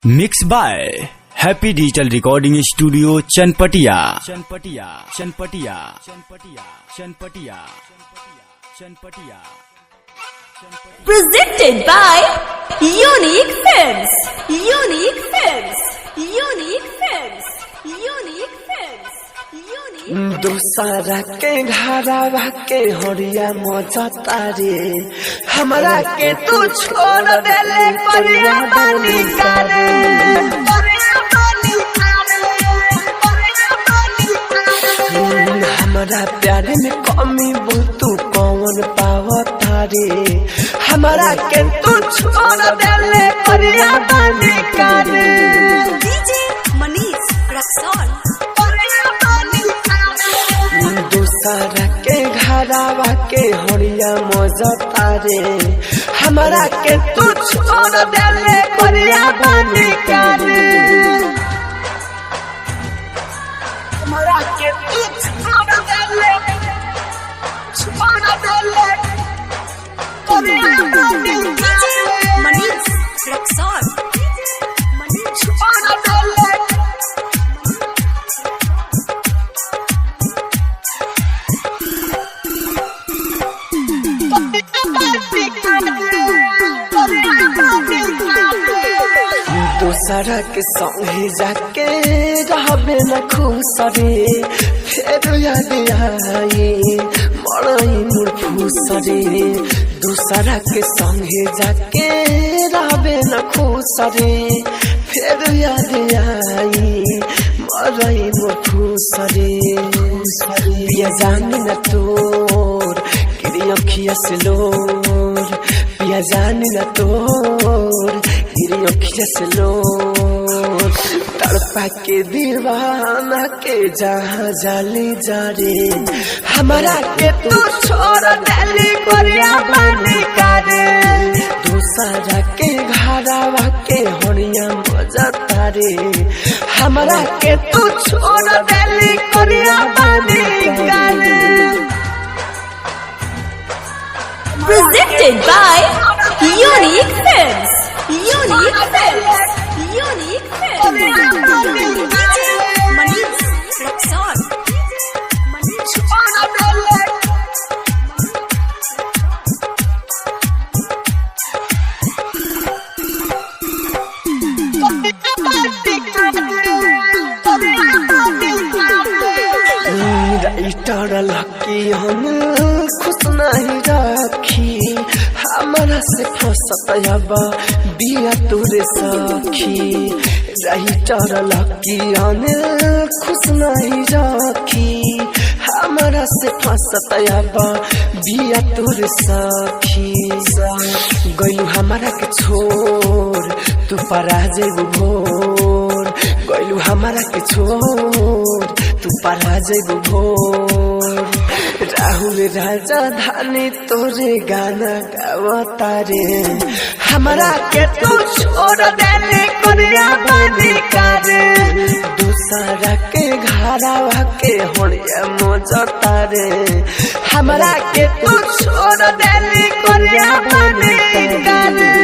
Mix by happy digital recording studio Chanpatia. Presented by Unique Films. Unique Films. Unique Films. Unique Films. Unique. दूसरा के घरवा के होरिया मजा तारे हमरा के तू छोड़ देले परिया बानी करे हमरा प्यारे में कमी तू कौन पावता रे हमरा के तू छोड़ देले परिया बानी करे DJ Manish Raksol. दूसरा के घरवा के होरिया मजा तारे हमरा के तू छोड़ देले परिया बानी करे हमरा के तू छोड़ देले परिया बानी DJ Manish Raksol. छोड़ देले दूसरा के संगे जाके रहबे न खुश रे फिर याद आई मरई मोर फूस रे दूसरा के संगे जाके रहबे न खुश रे फिर याद आई मरई मोर फूस रे पिया जानी न तोर गिरी अखिया से लोर पिया जानी न तोर गिरी अखिया से लोर तड़पा के दीवाना के जहाँ जाली जा रे हमारा के तू छोड़ देली कोरिया बानी करे दूसरा के घरवा के होरिया मजा तारे हमारा के तू छोड़ देली कोरिया बानी करे Presented by Unique Films. Unique Films. Unique Films. DJ Manish Raksol. Writer Lucky हम खुश नहीं रखी हमारा से फसत अब बिया तोरे सखी राइटर लकी हम खुश नहीं रखी हमारा से फसत अब बिया तोरे सखी गइलू हमारा के छोड़ तू परा जेबू भोर गइलू हमारा के छोड़ तू परा जेबू भोर राहुल राजा धानी तोरे गाना गावता रे हमारा के तू छोड़ देले कोरिया बानी करे दूसरा के घरवा के होरिया मजा रे हमारा के तू छोड़ देले कोरिया बानी करे।